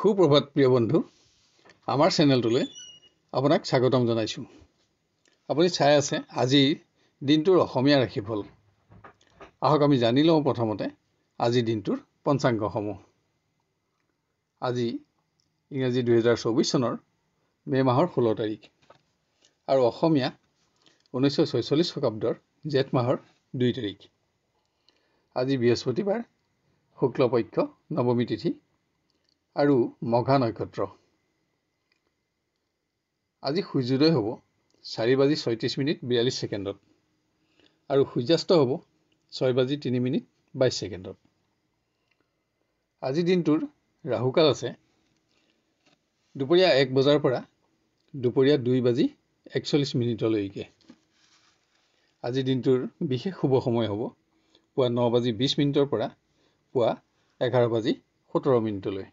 সুপ্ৰভাত প্ৰিয় বন্ধু আমাৰ চেনেলটোলৈ আপোনাক স্বাগতম জনাইছো। আপুনি চাই আছে আজি দিনটোৰ অসমীয়া ৰাশিফল। আহক আমি জানি লওঁ প্ৰথমতে আজি দিনটোৰ পঞ্চাংগসমূহ। আজি ইংৰাজী 2024 চনৰ মে মাহৰ 16 তাৰিখ আৰু অসমীয়া 1946 শকাব্দৰ জেঠ মাহৰ 2 তাৰিখ। আজি বৃহস্পতিবাৰ, শুক্লপক্ষ নৱমী তিথি আৰু মঘা নক্ষত্ৰ। আজি সূৰ্যোদয় হ'ব 4:36:42 আৰু সূৰ্যাস্ত হ'ব 6:03:22। আজি দিনটোৰ ৰাহুকাল আছে দুপৰীয়া 1 বজাৰ পৰা দুপৰীয়া 2:41 আজি দিনটোৰ বিশেষ শুভ সময় হ'ব পুৱা 9:20 পৰা পুৱা 11:17।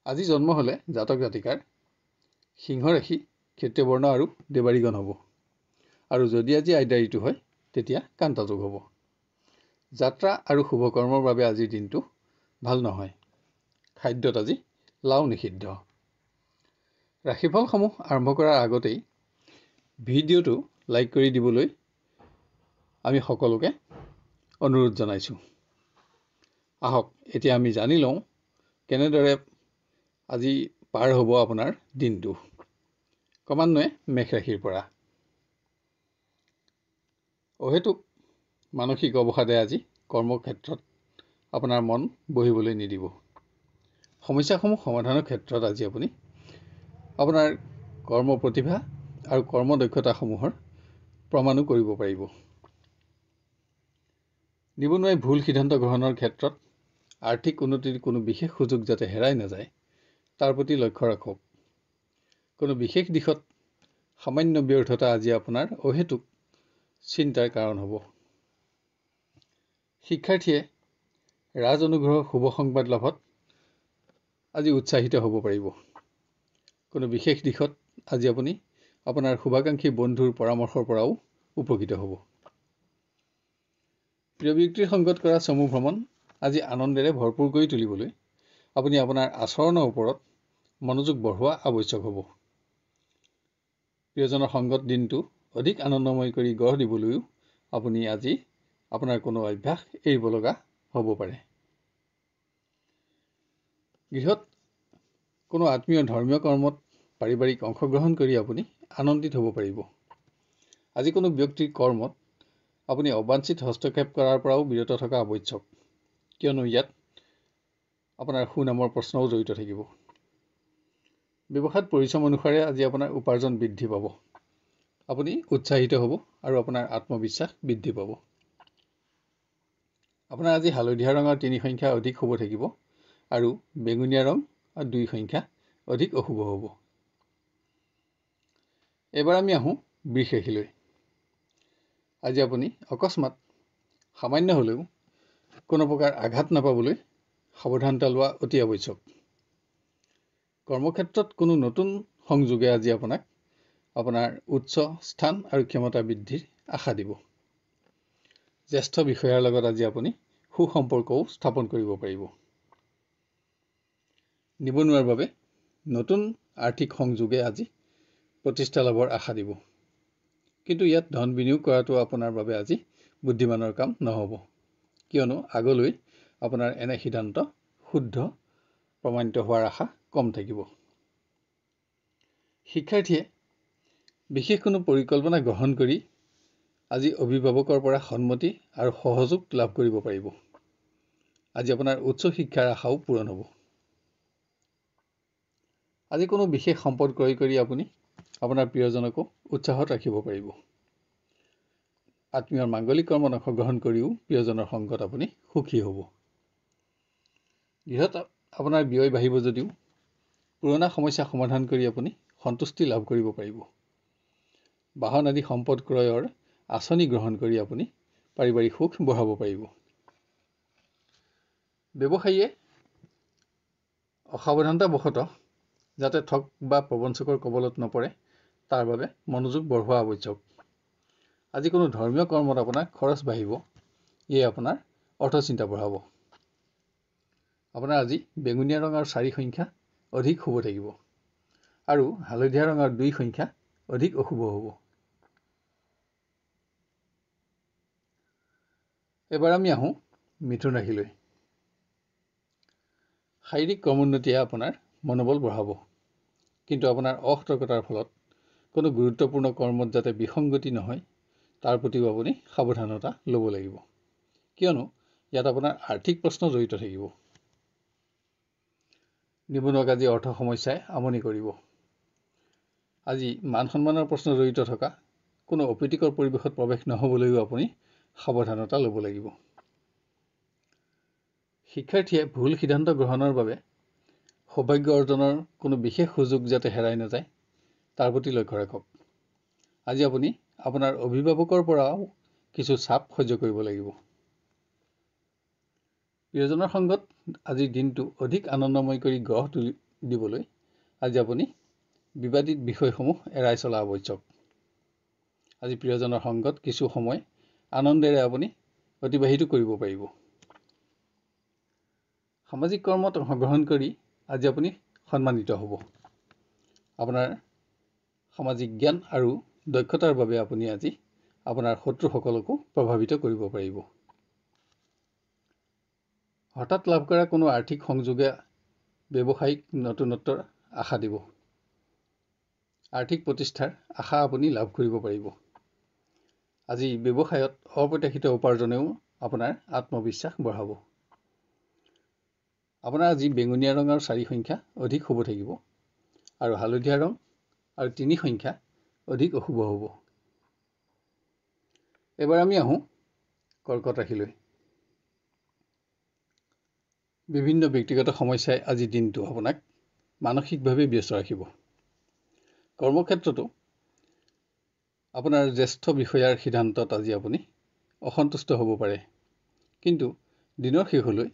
আজি জন্ম হলে জাতক জাতিকাৰ সিংহ ৰাশি, ক্ষত্ৰিয় বৰ্ণ আৰু দেৱাৰীগণ হ'ব। আৰু যদি আজি আইদাৰীটো হয় তেতিয়া কান্তাযোগ হ'ব। যাত্ৰা আৰু শুভ কৰ্মৰ বাবে আজিৰ দিনটো ভাল নহয়। খাদ্যত আজি লাও নিষিদ্ধ। ৰাশিফলসমূহ আৰম্ভ কৰাৰ আগতেই ভিডিঅ'টো লাইক কৰি দিবলৈ আমি সকলোকে অনুৰোধ জনাইছো। আহক এতিয়া আমি জানি লওঁ কেনেদৰে আজি পাৰ হ'ব আপোনাৰ দিনটো। ক্ৰমান্বয়ে মেষ ৰাশিৰ পৰা অহেতুক মানসিক অৱসাদে আজি কৰ্মক্ষেত্ৰত আপোনাৰ মন বহিবলৈ নিদিব। সমস্যাসমূহ সমাধানৰ ক্ষেত্ৰত আজি আপুনি আপোনাৰ কৰ্ম প্ৰতিভা আৰু কৰ্ম দক্ষতাসমূহৰ প্ৰমাণো কৰিব পাৰিব। নিবনুৱাই ভুল সিদ্ধান্ত গ্ৰহণৰ ক্ষেত্ৰত আৰ্থিক উন্নতিৰ কোনো বিশেষ সুযোগ যাতে হেৰাই নাযায় তাৰ প্ৰতি লক্ষ্য ৰাখক। কোনো বিশেষ দিশত সামান্য ব্যৰ্থতা আজি আপোনাৰ অহেতুক চিন্তাৰ কাৰণ হ'ব। শিক্ষাৰ্থীয়ে ৰাজ অনুগ্ৰহৰ শুভ সংবাদ লাভত আজি উৎসাহিত হ'ব পাৰিব। কোনো বিশেষ দিশত আজি আপুনি আপোনাৰ শুভাকাংক্ষী বন্ধুৰ পৰামৰ্শৰ পৰাও উপকৃত হ'ব। প্ৰিয় ব্যক্তিৰ সংগত কৰা চমু ভ্ৰমণ আজি আনন্দেৰে ভৰপূৰ কৰি তুলিবলৈ আপুনি আপোনাৰ আচৰণৰ ওপৰত মনোযোগ বঢ়োৱা আৱশ্যক হ'ব। প্ৰিয়জনৰ সংগত দিনটো অধিক আনন্দময় কৰি গঢ় দিবলৈও আপুনি আজি আপোনাৰ কোনো অভ্যাস এৰিব লগা হ'ব পাৰে। গৃহত কোনো আত্মীয় ধৰ্মীয় কৰ্মত পাৰিবাৰিক অংশগ্ৰহণ কৰি আপুনি আনন্দিত হ'ব পাৰিব। আজি কোনো ব্যক্তিৰ কৰ্মত আপুনি অবাঞ্ছিত হস্তক্ষেপ কৰাৰ পৰাও বিৰত থকা আৱশ্যক, কিয়নো ইয়াত আপোনাৰ সুনামৰ প্ৰশ্নও জড়িত থাকিব। ব্যৱসায়ত পৰিশ্ৰম অনুসাৰে আজি আপোনাৰ উপাৰ্জন বৃদ্ধি পাব। আপুনি উৎসাহিত হ'ব আৰু আপোনাৰ আত্মবিশ্বাস বৃদ্ধি পাব। আপোনাৰ আজি হালধীয়া ৰঙৰ 3 সংখ্যা অধিক শুভ থাকিব আৰু বেঙুনীয়া ৰং আৰু 2 সংখ্যা অধিক অশুভ হ'ব। এবাৰ আমি আহোঁ বৃষ ৰাশিলৈ। আজি আপুনি অকস্মাত সামান্য হ'লেও কোনো প্ৰকাৰ আঘাত নাপাবলৈ সাৱধানতা লোৱা অতি আৱশ্যক। কৰ্মক্ষেত্ৰত কোনো নতুন সংযোগে আজি আপোনাক আপোনাৰ উচ্চ স্থান আৰু ক্ষমতা বৃদ্ধিৰ আশা দিব। জ্যেষ্ঠ বিষয়াৰ লগত আজি আপুনি সুসম্পৰ্কও স্থাপন কৰিব পাৰিব। নিবনুৱাৰ বাবে নতুন আৰ্থিক সংযোগে আজি প্ৰতিষ্ঠা লাভৰ আশা দিব। কিন্তু ইয়াত ধন বিনিয়োগ কৰাটো আপোনাৰ বাবে আজি বুদ্ধিমানৰ কাম নহ'ব, কিয়নো আগলৈ আপোনাৰ এনে সিদ্ধান্ত শুদ্ধ প্ৰমাণিত হোৱাৰ আশা কম থাকিব। শিক্ষাৰ্থীয়ে বিশেষ কোনো পৰিকল্পনা গ্ৰহণ কৰি আজি অভিভাৱকৰ পৰা সন্মতি আৰু সহযোগ লাভ কৰিব পাৰিব। আজি আপোনাৰ উচ্চ শিক্ষাৰ আশাও পূৰণ হ'ব। আজি কোনো বিশেষ সম্পদ ক্ৰয় কৰি আপুনি আপোনাৰ প্ৰিয়জনকো উৎসাহত ৰাখিব পাৰিব। আত্মীয়ৰ মাংগলিক কৰ্মত অংশগ্ৰহণ কৰিও প্ৰিয়জনৰ সংগত আপুনি সুখী হ'ব। গৃহত আপোনাৰ ব্যয় বাঢ়িব যদিও পুৰণা সমস্যা সমাধান কৰি আপুনি সন্তুষ্টি লাভ কৰিব পাৰিব। বাহন আদি সম্পদ ক্ৰয়ৰ আঁচনি গ্ৰহণ কৰি আপুনি পাৰিবাৰিক সুখ বঢ়াব পাৰিব। ব্যৱসায়ীয়ে অসাৱধানতাবশতঃ যাতে ঠগ বা প্ৰবঞ্চকৰ কবলত নপৰে তাৰ বাবে মনোযোগ বঢ়োৱা আৱশ্যক। আজি কোনো ধৰ্মীয় কৰ্মত আপোনাৰ খৰচ বাঢ়িব, ইয়ে আপোনাৰ অৰ্থচিন্তা বঢ়াব। আপোনাৰ আজি বেঙুনীয়া ৰং আৰু 4 সংখ্যা অধিক শুভ থাকিব আৰু হালধীয়া ৰং আৰু 2 সংখ্যা অধিক অশুভ হ'ব। এবাৰ আমি আহোঁ মিথুন ৰাশিলৈ। শাৰীৰিক ক্ৰমোন্নতিয়ে আপোনাৰ মনোবল বঢ়াব, কিন্তু আপোনাৰ অসতৰ্কতাৰ ফলত কোনো গুৰুত্বপূৰ্ণ কৰ্মত যাতে বিসংগতি নহয় তাৰ প্ৰতিও আপুনি সাৱধানতা ল'ব লাগিব, কিয়নো ইয়াত আপোনাৰ আৰ্থিক প্ৰশ্ন জড়িত থাকিব। নিবনুৱাক আজি অৰ্থ সমস্যাই আমনি কৰিব। আজি মান সন্মানৰ প্ৰশ্ন জড়িত থকা কোনো অপ্ৰীতিকৰ পৰিৱেশত প্ৰৱেশ নহ'বলৈও আপুনি সাৱধানতা ল'ব লাগিব। শিক্ষাৰ্থীয়ে ভুল সিদ্ধান্ত গ্ৰহণৰ বাবে সৌভাগ্য অৰ্জনৰ কোনো বিশেষ সুযোগ যাতে হেৰাই নাযায় তাৰ প্ৰতি লক্ষ্য ৰাখক। আজি আপুনি আপোনাৰ অভিভাৱকৰ পৰাও কিছু চাপ সহ্য কৰিব লাগিব। প্ৰিয়জনৰ সংগত আজিৰ দিনটো অধিক আনন্দময় কৰি গঢ় দিবলৈ আজি আপুনি বিবাদিত বিষয়সমূহ এৰাই চলা আৱশ্যক। আজি প্ৰিয়জনৰ সংগত কিছু সময় আনন্দেৰে আপুনি অতিবাহিত কৰিব পাৰিব। সামাজিক কৰ্মত অংশগ্ৰহণ কৰি আজি আপুনি সন্মানিত হ'ব। আপোনাৰ সামাজিক জ্ঞান আৰু দক্ষতাৰ বাবে আপুনি আজি আপোনাৰ শত্ৰুসকলকো প্ৰভাৱিত কৰিব পাৰিব। হঠাৎ লাভ কৰা কোনো আৰ্থিক সংযোগে ব্যৱসায়িক নতুনত্বৰ আশা দিব। আৰ্থিক প্ৰতিষ্ঠাৰ আশা আপুনি লাভ কৰিব পাৰিব। আজি ব্যৱসায়ত অপ্ৰত্যাশিত উপাৰ্জনেও আপোনাৰ আত্মবিশ্বাস বঢ়াব। আপোনাৰ আজি বেঙুনীয়া ৰং আৰু 4 সংখ্যা অধিক শুভ থাকিব আৰু হালধীয়া ৰং আৰু 3 সংখ্যা অধিক অশুভ হ'ব। এবাৰ আমি আহোঁ কৰ্কট ৰাশিলৈ। বিভিন্ন ব্যক্তিগত সমস্যাই আজি দিনটো আপোনাক মানসিকভাৱে ব্যস্ত ৰাখিব। কৰ্মক্ষেত্ৰতো আপোনাৰ জ্যেষ্ঠ বিষয়াৰ সিদ্ধান্তত আজি আপুনি অসন্তুষ্ট হ'ব পাৰে, কিন্তু দিনৰ শেষলৈ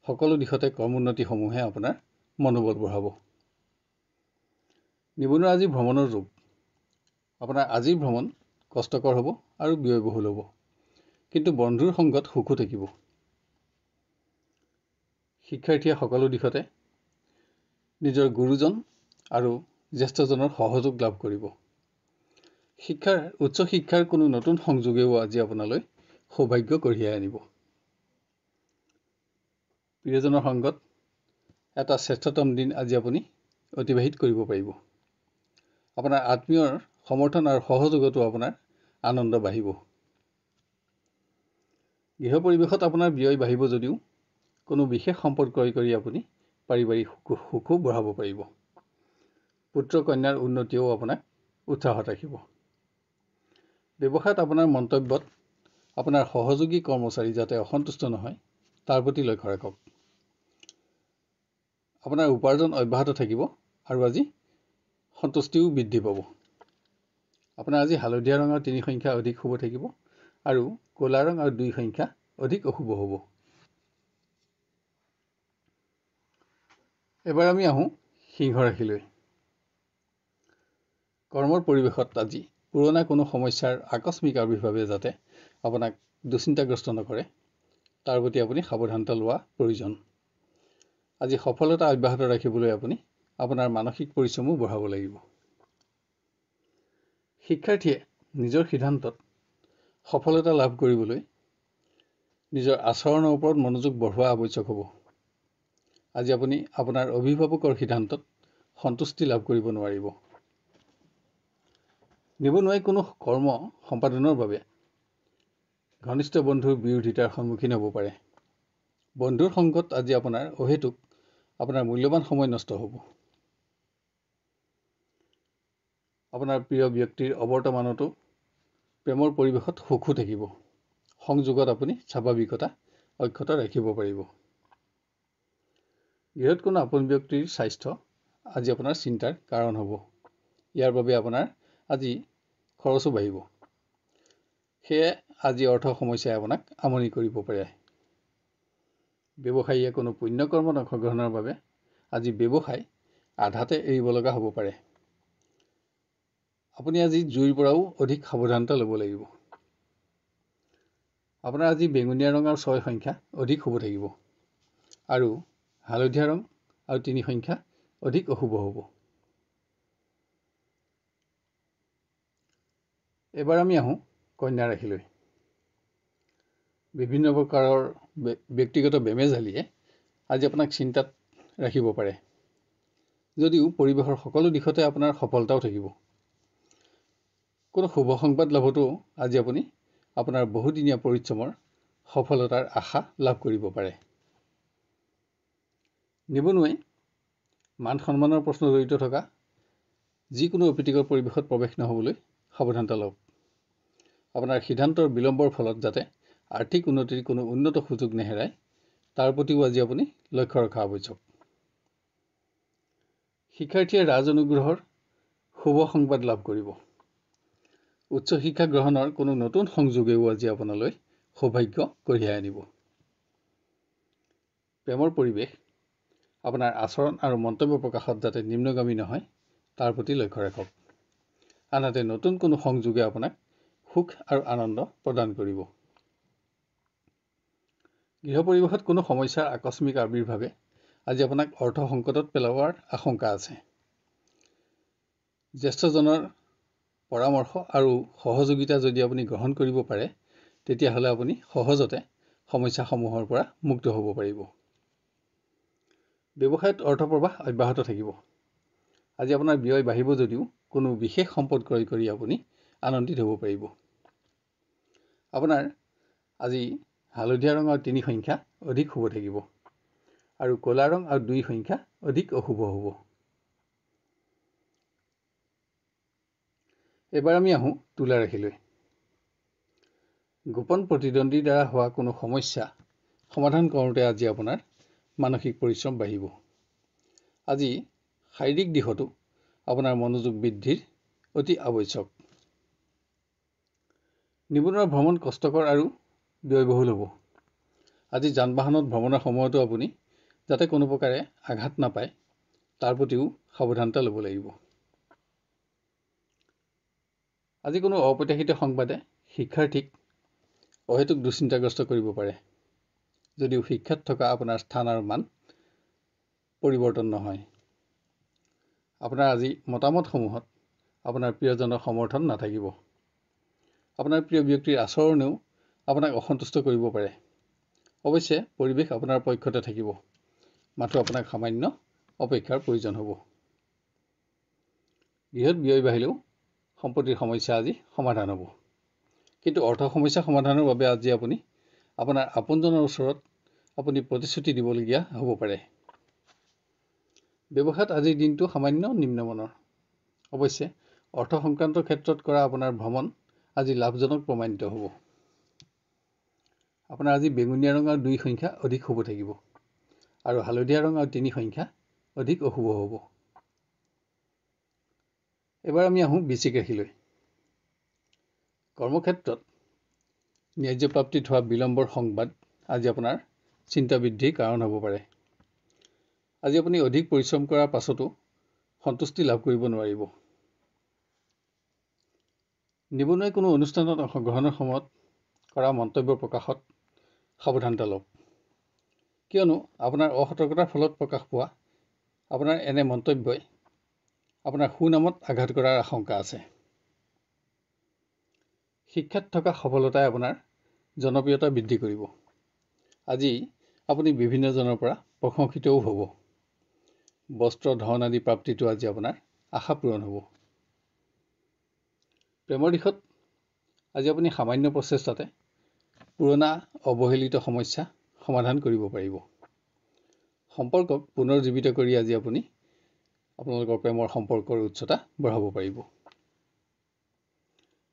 সকলো দিশতে কৰ্মোন্নতিসমূহে আপোনাৰ মনোবল বঢ়াব। নিবনুৱা আজি ভ্ৰমণৰ যোগ। আপোনাৰ আজিৰ ভ্ৰমণ কষ্টকৰ হ'ব আৰু ব্যয়বহুল হ'ব, কিন্তু বন্ধুৰ সংগত সুখো থাকিব। শিক্ষাৰ্থীয়ে সকলো দিশতে নিজৰ গুৰুজন আৰু জ্যেষ্ঠজনৰ সহযোগ লাভ কৰিব। উচ্চ শিক্ষাৰ কোনো নতুন সংযোগেও আজি আপোনালৈ সৌভাগ্য কঢ়িয়াই আনিব। প্ৰিয়জনৰ সংগত এটা শ্ৰেষ্ঠতম দিন আজি আপুনি অতিবাহিত কৰিব পাৰিব। আপোনাৰ আত্মীয়ৰ সমৰ্থন আৰু সহযোগতো আপোনাৰ আনন্দ বাঢ়িব। গৃহ পৰিৱেশত আপোনাৰ ব্যয় বাঢ়িব যদিও কোনো বিশেষ সম্পদ ক্ৰয় কৰি আপুনি পাৰিবাৰিক সুখো বঢ়াব পাৰিব। পুত্ৰ কন্যাৰ উন্নতিও আপোনাক উৎসাহত ৰাখিব। ব্যৱসায়ত আপোনাৰ মন্তব্যত আপোনাৰ সহযোগী কৰ্মচাৰী যাতে অসন্তুষ্ট নহয় তাৰ প্ৰতি লক্ষ্য ৰাখক। আপোনাৰ উপাৰ্জন অব্যাহত থাকিব আৰু আজি সন্তুষ্টিও বৃদ্ধি পাব। আপোনাৰ আজি হালধীয়া ৰঙৰ 3 সংখ্যা অধিক শুভ থাকিব আৰু ক'লা ৰং আৰু 2 সংখ্যা অধিক অশুভ হ'ব। এবাৰ আমি আহোঁ সিংহ ৰাশিলৈ। কৰ্মৰ পৰিৱেশত আজি পুৰণা কোনো সমস্যাৰ আকস্মিক আবিৰ্ভাৱে যাতে আপোনাক দুশ্চিন্তাগ্ৰস্ত নকৰে তাৰ প্ৰতি আপুনি সাৱধানতা লোৱা প্ৰয়োজন। আজি সফলতা অব্যাহত ৰাখিবলৈ আপুনি আপোনাৰ মানসিক পৰিশ্ৰমো বঢ়াব লাগিব। শিক্ষাৰ্থীয়ে নিজৰ সিদ্ধান্তত সফলতা লাভ কৰিবলৈ নিজৰ আচৰণৰ ওপৰত মনোযোগ বঢ়োৱা আৱশ্যক হ'ব। আজি আপুনি আপোনাৰ অভিভাৱকৰ সিদ্ধান্তত সন্তুষ্টি লাভ কৰিব নোৱাৰিব। নিবনুৱাই কোনো কৰ্ম সম্পাদনৰ বাবে ঘনিষ্ঠ বন্ধুৰ বিৰোধিতাৰ সন্মুখীন হ'ব পাৰে। বন্ধুৰ সংগত আজি আপোনাৰ অহেতুক আপোনাৰ মূল্যৱান সময় নষ্ট হ'ব। আপোনাৰ প্ৰিয় ব্যক্তিৰ অৱৰ্তমানতো প্ৰেমৰ পৰিৱেশত সুখো থাকিব। সংযোগত আপুনি স্বাভাৱিকতা অক্ষত ৰাখিব পাৰিব। গৃহত কোনো আপোন ব্যক্তিৰ স্বাস্থ্য আজি আপোনাৰ চিন্তাৰ কাৰণ হ'ব। ইয়াৰ বাবে আপোনাৰ আজি খৰচো বাঢ়িব। সেয়ে আজি অৰ্থ সমস্যাই আপোনাক আমনি কৰিব পাৰে। ব্যৱসায়ীয়ে কোনো পুণ্যকৰ্মত অংশগ্ৰহণৰ বাবে আজি ব্যৱসায় আধাতে এৰিব লগা হ'ব পাৰে। আপুনি আজি জুইৰ পৰাও অধিক সাৱধানতা ল'ব লাগিব। আপোনাৰ আজি বেঙুনীয়া ৰং আৰু 6 সংখ্যা অধিক শুভ থাকিব আৰু হালধীয়া ৰং আৰু 3 সংখ্যা অধিক অশুভ হ'ব। এবাৰ আমি আহোঁ কন্যা ৰাশিলৈ। বিভিন্ন প্ৰকাৰৰ ব্যক্তিগত বেমেজালিয়ে আজি আপোনাক চিন্তাত ৰাখিব পাৰে, যদিও পৰিৱেশৰ সকলো দিশতে আপোনাৰ সফলতাও থাকিব। কোনো শুভ সংবাদ লাভতো আজি আপুনি আপোনাৰ বহুদিনীয়া পৰিশ্ৰমৰ সফলতাৰ আশা লাভ কৰিব পাৰে। নিবনুৱাই মান সন্মানৰ প্ৰশ্ন জড়িত থকা যিকোনো অপ্ৰীতিকৰ পৰিৱেশত প্ৰৱেশ নহবলৈ সাৱধানতা লওক। আপোনাৰ সিদ্ধান্তৰ বিলম্বৰ ফলত যাতে আৰ্থিক উন্নতিৰ কোনো উন্নত সুযোগ নেহেৰায় তাৰ প্ৰতিও আজি আপুনি লক্ষ্য ৰখা আৱশ্যক। শিক্ষাৰ্থীয়ে ৰাজ অনুগ্ৰহৰ শুভ সংবাদ লাভ কৰিব। উচ্চ শিক্ষা গ্ৰহণৰ কোনো নতুন সংযোগেও আজি আপোনালৈ সৌভাগ্য কঢ়িয়াই আনিব। প্ৰেমৰ পৰিৱেশ আপোনাৰ আচৰণ আৰু মন্তব্য প্ৰকাশত যাতে নিম্নগামী নহয় তাৰ প্ৰতি লক্ষ্য ৰাখক। আনহাতে নতুন কোনো সংযোগে আপোনাক সুখ আৰু আনন্দ প্ৰদান কৰিব। গৃহ পৰিৱেশত কোনো সমস্যাৰ আকস্মিক আবিৰ্ভাৱে আজি আপোনাক অৰ্থ সংকটত পেলোৱাৰ আশংকা আছে। জ্যেষ্ঠজনৰ পৰামৰ্শ আৰু সহযোগিতা যদি আপুনি গ্ৰহণ কৰিব পাৰে তেতিয়াহ'লে আপুনি সহজতে সমস্যাসমূহৰ পৰা মুক্ত হ'ব পাৰিব। ব্যৱসায়ত অৰ্থপ্ৰবাহ অব্যাহত থাকিব। আজি আপোনাৰ ব্যয় বাঢ়িব যদিও কোনো বিশেষ সম্পদ ক্ৰয় কৰি আপুনি আনন্দিত হ'ব পাৰিব। আপোনাৰ আজি হালধীয়া ৰং আৰু 3 সংখ্যা অধিক শুভ থাকিব আৰু ক'লা ৰং আৰু 2 সংখ্যা অধিক অশুভ হ'ব। এবাৰ আমি আহোঁ তুলা ৰাশিলৈ। গোপন প্ৰতিদ্বন্দ্বীৰ দ্বাৰা হোৱা কোনো সমস্যা সমাধান কৰোঁতে আজি আপোনাৰ মানসিক পৰিশ্ৰম বাঢ়িব। আজি শাৰীৰিক দিশতো আপোনাৰ মনোযোগ বৃদ্ধিৰ অতি আৱশ্যক। নিবনুৱাৰ ভ্ৰমণ কষ্টকৰ আৰু ব্যয়বহুল হ'ব। আজি যান বাহনত ভ্ৰমণৰ সময়তো আপুনি যাতে কোনো প্ৰকাৰে আঘাত নাপায় তাৰ প্ৰতিও সাৱধানতা ল'ব লাগিব। আজি কোনো অপ্ৰত্যাশিত সংবাদে শিক্ষাৰ্থীক অহেতুক দুশ্চিন্তাগ্ৰস্ত কৰিব পাৰে, যদিও শিক্ষাত থকা আপোনাৰ স্থান আৰু মান পৰিৱৰ্তন নহয়। আপোনাৰ আজি মতামতসমূহত আপোনাৰ প্ৰিয়জনৰ সমৰ্থন নাথাকিব। আপোনাৰ প্ৰিয় ব্যক্তিৰ আচৰণেও আপোনাক অসন্তুষ্ট কৰিব পাৰে। অৱশ্যে পৰিৱেশ আপোনাৰ পক্ষতে থাকিব, মাথো আপোনাক সামান্য অপেক্ষাৰ প্ৰয়োজন হ'ব। গৃহত ব্যয় বাঢ়িলেও সম্পত্তিৰ সমস্যা আজি সমাধান হ'ব। কিন্তু অৰ্থ সমস্যা সমাধানৰ বাবে আজি আপুনি আপোনাৰ আপোনজনৰ ওচৰত আপুনি প্ৰতিশ্ৰুতি দিবলগীয়া হ'ব পাৰে। ব্যৱসায়ত আজিৰ দিনটো সামান্য নিম্নমানৰ। অৱশ্যে অৰ্থ সংক্ৰান্ত ক্ষেত্ৰত কৰা আপোনাৰ ভ্ৰমণ আজি লাভজনক প্ৰমাণিত হ'ব। আপোনাৰ আজি বেঙুনীয়া ৰং আৰু 2 সংখ্যা অধিক শুভ থাকিব আৰু হালধীয়া ৰং আৰু 3 সংখ্যা অধিক অশুভ হ'ব। এবাৰ আমি আহোঁ বৃশ্চিক ৰাশিলৈ। কৰ্মক্ষেত্ৰত ন্যায্য প্ৰাপ্তিত হোৱা বিলম্বৰ সংবাদ আজি আপোনাৰ চিন্তা বৃদ্ধিৰ কাৰণ হ'ব পাৰে। আজি আপুনি অধিক পৰিশ্ৰম কৰাৰ পাছতো সন্তুষ্টি লাভ কৰিব নোৱাৰিব। নিবনুৱাই কোনো অনুষ্ঠানত অংশগ্ৰহণৰ সময়ত কৰা মন্তব্য প্ৰকাশত সাৱধানতা লওক, কিয়নো আপোনাৰ অসতৰ্কতাৰ ফলত প্ৰকাশ পোৱা আপোনাৰ এনে মন্তব্যই আপোনাৰ সুনামত আঘাত কৰাৰ আশংকা আছে। শিক্ষাত থকা সফলতাই আপোনাৰ জনপ্ৰিয়তা বৃদ্ধি কৰিব। আজি আপুনি বিভিন্নজনৰ পৰা প্ৰশংসিতও হ'ব। বস্ত্ৰ ধন আদি প্ৰাপ্তিটো আজি আপোনাৰ আশা পূৰণ হ'ব। প্ৰেমৰ দিশত আজি আপুনি সামান্য প্ৰচেষ্টাতে পুৰণা অৱহেলিত সমস্যা সমাধান কৰিব পাৰিব। সম্পৰ্কক পুনৰ জীৱিত কৰি আজি আপুনি আপোনালোকৰ প্ৰেমৰ সম্পৰ্কৰ উচ্চতা বঢ়াব পাৰিব।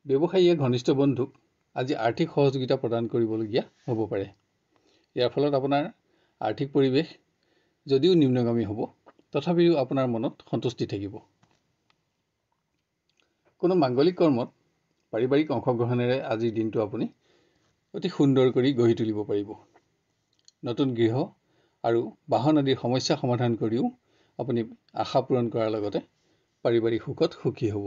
ব্যৱসায়ীয়ে ঘনিষ্ঠ বন্ধুক আজি আৰ্থিক সহযোগিতা প্ৰদান কৰিবলগীয়া হ'ব পাৰে। ইয়াৰ ফলত আপোনাৰ আৰ্থিক পৰিৱেশ যদিও নিম্নগামী হ'ব তথাপিও আপোনাৰ মনত সন্তুষ্টি থাকিব। কোনো মাংগলিক কৰ্মত পাৰিবাৰিক অংশগ্ৰহণেৰে আজিৰ দিনটো আপুনি অতি সুন্দৰ কৰি গঢ়ি তুলিব পাৰিব। নতুন গৃহ আৰু বাহন আদিৰ সমস্যা সমাধান কৰিও আপুনি আশা পূৰণ কৰাৰ লগতে পাৰিবাৰিক সুখত সুখী হ'ব।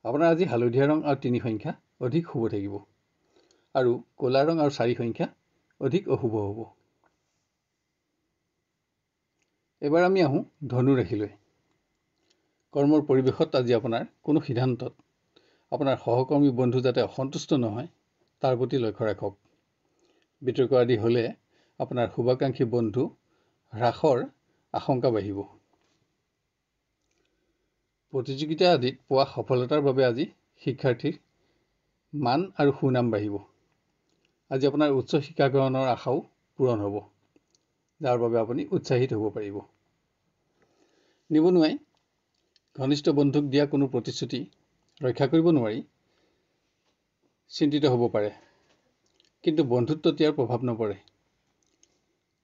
আপোনাৰ আজি হালধীয়া ৰং আৰু 3 সংখ্যা অধিক শুভ থাকিব আৰু ক'লা ৰং আৰু 4 সংখ্যা অধিক অশুভ হ'ব। এবাৰ আমি আহোঁ ধনু ৰাশিলৈ। কৰ্মৰ পৰিৱেশত আজি আপোনাৰ কোনো সিদ্ধান্তত আপোনাৰ সহকৰ্মী বন্ধু যাতে অসন্তুষ্ট নহয় তাৰ প্ৰতি লক্ষ্য ৰাখক। বিতৰ্ক আদি হ'লে আপোনাৰ শুভাকাংক্ষী বন্ধু হ্ৰাসৰ আশংকা বাঢ়িব। প্ৰতিযোগিতা আদিত পোৱা সফলতাৰ বাবে আজি শিক্ষাৰ্থীৰ মান আৰু সুনাম বাঢ়িব। আজি আপোনাৰ উচ্চ শিক্ষা গ্ৰহণৰ আশাও পূৰণ হ'ব, যাৰ বাবে আপুনি উৎসাহিত হ'ব পাৰিব। নিবনুৱাই ঘনিষ্ঠ বন্ধুক দিয়া কোনো প্ৰতিশ্ৰুতি ৰক্ষা কৰিব নোৱাৰি চিন্তিত হ'ব পাৰে, কিন্তু বন্ধুত্বত ইয়াৰ প্ৰভাৱ নপৰে।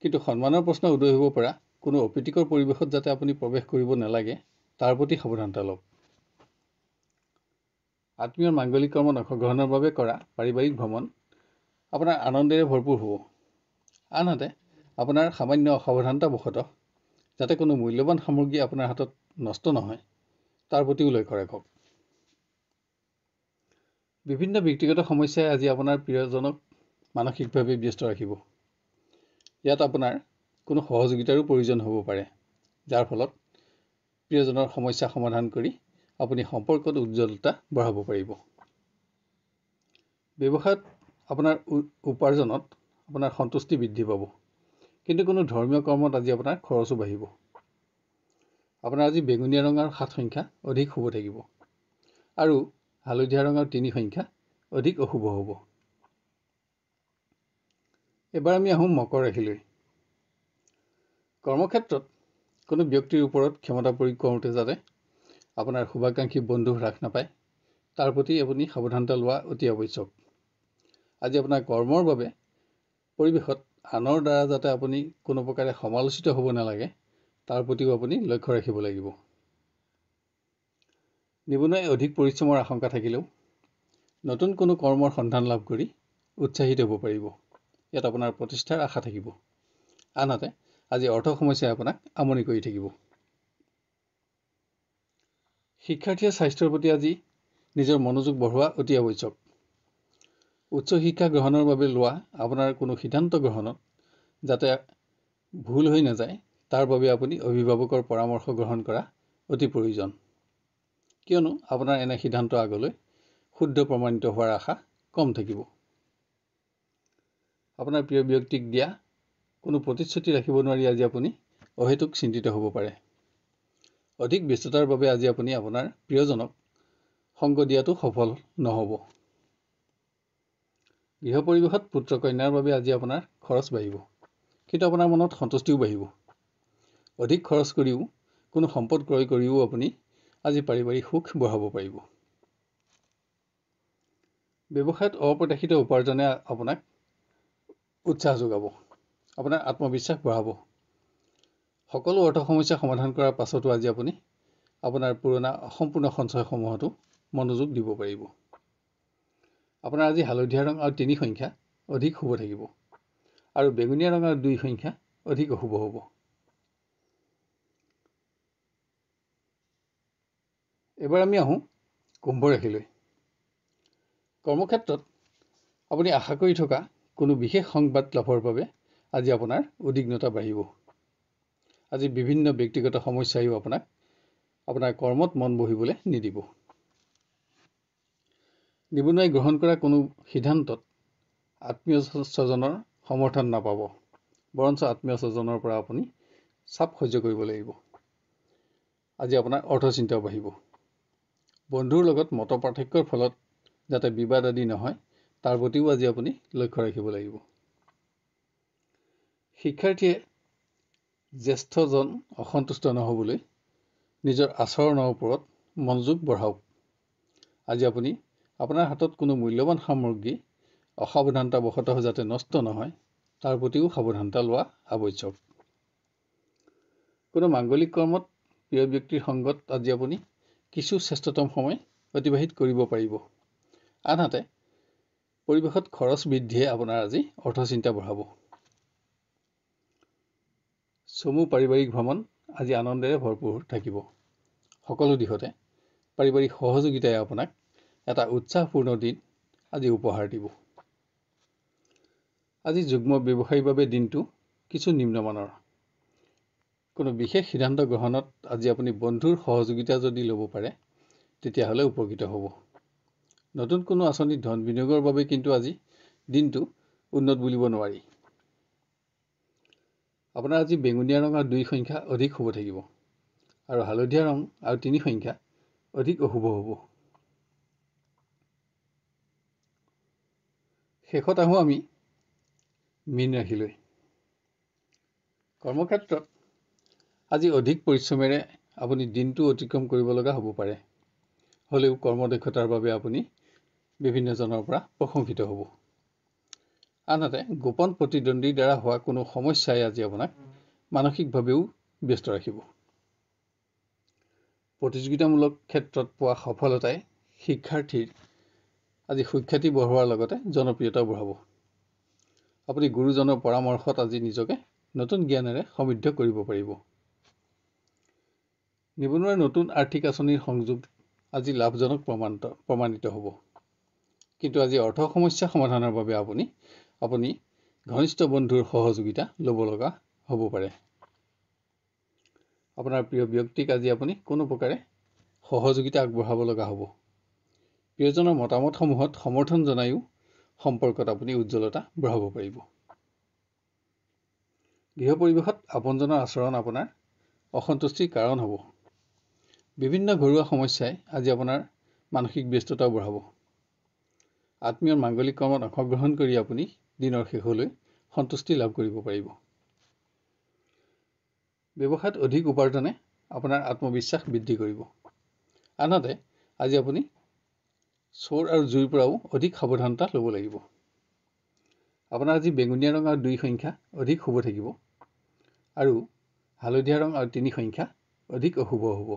কিন্তু সন্মানৰ প্ৰশ্ন উদয় হ'ব পৰা কোনো অপ্ৰীতিকৰ পৰিৱেশত যাতে আপুনি প্ৰৱেশ কৰিব নালাগে তাৰ প্ৰতি সাৱধানতা লওক। আত্মীয় মাংগলিক কৰ্মত অংশগ্ৰহণৰ বাবে কৰা পাৰিবাৰিক ভ্ৰমণ আপোনাৰ আনন্দেৰে ভৰপূৰ হ'ব। আনহাতে আপোনাৰ সামান্য অসাৱধানতাবশতঃ যাতে কোনো মূল্যৱান সামগ্ৰী আপোনাৰ হাতত নষ্ট নহয় তাৰ প্ৰতিও লক্ষ্য ৰাখক। বিভিন্ন ব্যক্তিগত সমস্যাই আজি আপোনাৰ প্ৰিয়জনক মানসিকভাৱে ব্যস্ত ৰাখিব। ইয়াত আপোনাৰ কোনো সহযোগিতাৰো প্ৰয়োজন হ'ব পাৰে, যাৰ ফলত প্ৰিয়জনৰ সমস্যা সমাধান কৰি আপুনি সম্পৰ্কত উজ্জ্বলতা বঢ়াব পাৰিব। ব্যৱসায়ত আপোনাৰ উপাৰ্জনত আপোনাৰ সন্তুষ্টি বৃদ্ধি পাব, কিন্তু কোনো ধৰ্মীয় কৰ্মত আজি আপোনাৰ খৰচো বাঢ়িব। আপোনাৰ আজি বেঙুনীয়া ৰঙৰ 7 সংখ্যা অধিক শুভ থাকিব আৰু হালধীয়া ৰঙৰ 3 সংখ্যা অধিক অশুভ হ'ব। এবাৰ আমি আহোঁ মকৰ ৰাশিলৈ। কৰ্মক্ষেত্ৰত কোনো ব্যক্তিৰ ওপৰত ক্ষমতা প্ৰয়োগ কৰোঁতে যাতে আপোনাৰ শুভাকাংক্ষী বন্ধু হ্ৰাস নাপায় তাৰ প্ৰতি আপুনি সাৱধানতা লোৱা অতি আৱশ্যক। আজি আপোনাৰ কৰ্মৰ বাবে পৰিৱেশত আনৰ দ্বাৰা যাতে আপুনি কোনো প্ৰকাৰে সমালোচিত হ'ব নালাগে তাৰ প্ৰতিও আপুনি লক্ষ্য ৰাখিব লাগিব। নিবনুৱাই অধিক পৰিশ্ৰমৰ আশংকা থাকিলেও নতুন কোনো কৰ্মৰ সন্ধান লাভ কৰি উৎসাহিত হ'ব পাৰিব। ইয়াত আপোনাৰ প্ৰতিষ্ঠাৰ আশা থাকিব। আনহাতে আজি অৰ্থ সমস্যাই আপোনাক আমনি কৰি থাকিব। শিক্ষাৰ্থীয়ে স্বাস্থ্যৰ প্ৰতি আজি নিজৰ মনোযোগ বঢ়োৱা অতি আৱশ্যক। উচ্চ শিক্ষা গ্ৰহণৰ বাবে লোৱা আপোনাৰ কোনো সিদ্ধান্ত গ্ৰহণত যাতে ভুল হৈ নাযায় তাৰ বাবে আপুনি অভিভাৱকৰ পৰামৰ্শ গ্ৰহণ কৰা অতি প্ৰয়োজন, কিয়নো আপোনাৰ এনে সিদ্ধান্ত আগলৈ শুদ্ধ প্ৰমাণিত হোৱাৰ আশা কম থাকিব। আপোনাৰ প্ৰিয় ব্যক্তিক দিয়া কোনো প্ৰতিশ্ৰুতি ৰাখিব নোৱাৰি আজি আপুনি অহেতুক চিন্তিত হ'ব পাৰে। অধিক ব্যস্ততাৰ বাবে আজি আপুনি আপোনাৰ প্ৰিয়জনক সংগ দিয়াটো সফল নহ'ব। গৃহ পৰিৱেশত পুত্ৰ কন্যাৰ বাবে আজি আপোনাৰ খৰচ বাঢ়িব, কিন্তু আপোনাৰ মনত সন্তুষ্টিও বাঢ়িব। অধিক খৰচ কৰিও কোনো সম্পদ ক্ৰয় কৰিও আপুনি আজি পাৰিবাৰিক সুখ বঢ়াব পাৰিব। ব্যৱসায়ত অপ্ৰত্যাশিত উপাৰ্জনে আপোনাক উৎসাহ যোগাব, আপোনাৰ আত্মবিশ্বাস বঢ়াব। সকলো অৰ্থ সমস্যা সমাধান কৰাৰ পাছতো আজি আপুনি আপোনাৰ পুৰণা অসম্পূৰ্ণ সঞ্চয়সমূহতো মনোযোগ দিব পাৰিব। আপোনাৰ আজি হালধীয়া ৰং আৰু 3 সংখ্যা অধিক শুভ থাকিব আৰু বেঙুনীয়া ৰঙৰ 2 সংখ্যা অধিক অশুভ হ'ব। এবাৰ আমি আহোঁ কুম্ভ ৰাশিলৈ। কৰ্মক্ষেত্ৰত আপুনি আশা কৰি থকা কোনো বিশেষ সংবাদ লাভৰ বাবে আজি আপোনাৰ উদ্বিগ্নতা বাঢ়িব। আজি বিভিন্ন ব্যক্তিগত সমস্যাইও আপোনাক আপোনাৰ কৰ্মত মন বহিবলৈ নিদিব। নিবনুৱাই গ্ৰহণ কৰা কোনো সিদ্ধান্তত আত্মীয় স্বজনৰ সমৰ্থন নাপাব, বৰঞ্চ আত্মীয় স্বজনৰ পৰা আপুনি চাপ সহ্য কৰিব লাগিব। আজি আপোনাৰ অৰ্থচিন্তাও বাঢ়িব। বন্ধুৰ লগত মত পাৰ্থক্যৰ ফলত যাতে বিবাদ আদি নহয় তাৰ প্ৰতিও আজি আপুনি লক্ষ্য ৰাখিব লাগিব। শিক্ষাৰ্থীয়ে জ্যেষ্ঠজন অসন্তুষ্ট নহ'বলৈ নিজৰ আচৰণৰ ওপৰত মনোযোগ বঢ়াওক। আজি আপুনি আপোনাৰ হাতত কোনো মূল্যৱান সামগ্ৰী অসাৱধানতাবশতঃ যাতে নষ্ট নহয় তাৰ প্ৰতিও সাৱধানতা লোৱা আৱশ্যক। কোনো মাংগলিক কৰ্মত প্ৰিয় ব্যক্তিৰ সংগত আজি আপুনি কিছু শ্ৰেষ্ঠতম সময় অতিবাহিত কৰিব পাৰিব। আনহাতে পৰিৱেশত খৰচ বৃদ্ধিয়ে আপোনাৰ আজি অৰ্থচিন্তা বঢ়াব। চমু পাৰিবাৰিক ভ্ৰমণ আজি আনন্দেৰে ভৰপূৰ থাকিব। সকলো দিশতে পাৰিবাৰিক সহযোগিতাই আপোনাক এটা উৎসাহপূৰ্ণ দিন আজি উপহাৰ দিব। আজি যুগ্ম ব্যৱসায়ীৰ বাবে দিনটো কিছু নিম্নমানৰ। কোনো বিশেষ সিদ্ধান্ত গ্ৰহণত আজি আপুনি বন্ধুৰ সহযোগিতা যদি ল'ব পাৰে তেতিয়াহ'লে উপকৃত হ'ব। নতুন কোনো আঁচনিত ধন বিনিয়োগৰ বাবে কিন্তু আজি দিনটো উন্নত বুলিব নোৱাৰি। আপোনাৰ আজি বেঙুনীয়া ৰং আৰু 2 সংখ্যা অধিক শুভ থাকিব আৰু হালধীয়া ৰং আৰু 3 সংখ্যা অধিক অশুভ হ'ব। শেষত আহোঁ আমি মীন ৰাশিলৈ। কৰ্মক্ষেত্ৰত আজি অধিক পৰিশ্ৰমেৰে আপুনি দিনটো অতিক্ৰম কৰিব লগা হ'ব পাৰে। হ'লেও কৰ্মদক্ষতাৰ বাবে আপুনি বিভিন্নজনৰ পৰা প্ৰশংসিত হ'ব। আনহাতে গোপন প্ৰতিদ্বন্দ্বীৰ দ্বাৰা হোৱা কোনো সমস্যাই আজি আপোনাক মানসিকভাৱেও ব্যস্ত ৰাখিব। প্ৰতিযোগিতামূলক ক্ষেত্ৰত পোৱা সফলতাই শিক্ষাৰ্থীৰ আজি সুখ্যাতি বঢ়োৱাৰ লগতে জনপ্ৰিয়তাও বঢ়াব। আপুনি গুৰুজনৰ পৰামৰ্শত আজি নিজকে নতুন জ্ঞানেৰে সমৃদ্ধ কৰিব পাৰিব। নিবনুৱাৰ নতুন আৰ্থিক আঁচনিৰ সংযোগ আজি লাভজনক প্ৰমাণিত হ'ব। কিন্তু আজি অৰ্থ সমস্যা সমাধানৰ বাবে আপুনি ঘনিষ্ঠ বন্ধুৰ সহযোগিতা ল'ব লগা হ'ব পাৰে। আপোনাৰ প্ৰিয় ব্যক্তিক আজি আপুনি কোনো প্ৰকাৰে সহযোগিতা আগবঢ়াব লগা হ'ব। প্ৰিয়জনৰ মতামতসমূহত সমৰ্থন জনায়ো সম্পৰ্কত আপুনি উজ্জ্বলতা বঢ়াব পাৰিব। গৃহ পৰিৱেশত আপোনজনৰ আচৰণ আপোনাৰ অসন্তুষ্টিৰ কাৰণ হ'ব। বিভিন্ন ঘৰুৱা সমস্যাই আজি আপোনাৰ মানসিক ব্যস্ততাও বঢ়াব। আত্মীয়ৰ মাংগলিক কৰ্মত অংশগ্ৰহণ কৰি আপুনি দিনৰ শেষলৈ সন্তুষ্টি লাভ কৰিব পাৰিব। ব্যৱসায়ত অধিক উপাৰ্জনে আপোনাৰ আত্মবিশ্বাস বৃদ্ধি কৰিব। আনহাতে আজি আপুনি চোৰ আৰু জুইৰ পৰাও অধিক সাৱধানতা ল'ব লাগিব। আপোনাৰ আজি বেঙুনীয়া ৰং আৰু 2 সংখ্যা অধিক শুভ থাকিব আৰু হালধীয়া ৰং আৰু 3 সংখ্যা অধিক অশুভ হ'ব।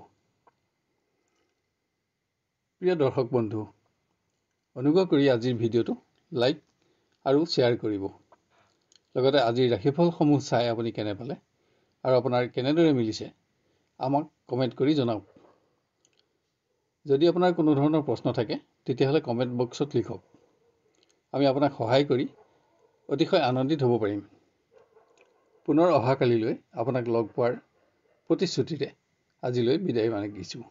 প্ৰিয় দৰ্শক বন্ধু, অনুগ্ৰহ কৰি আজিৰ ভিডিঅ'টো লাইক আৰু শ্বেয়াৰ কৰিব। লগতে আজিৰ ৰাশিফলসমূহ চাই আপুনি কেনে পালে আৰু আপোনাৰ কেনেদৰে মিলিছে আমাক কমেণ্ট কৰি জনাওক। যদি আপোনাৰ কোনো ধৰণৰ প্ৰশ্ন থাকে তেতিয়াহ'লে কমেণ্ট বক্সত লিখক। আমি আপোনাক সহায় কৰি অতিশয় আনন্দিত হ'ব পাৰিম। পুনৰ অহাকালিলৈ আপোনাক লগ পোৱাৰ প্ৰতিশ্ৰুতিৰে আজিলৈ বিদায় মাগিছোঁ।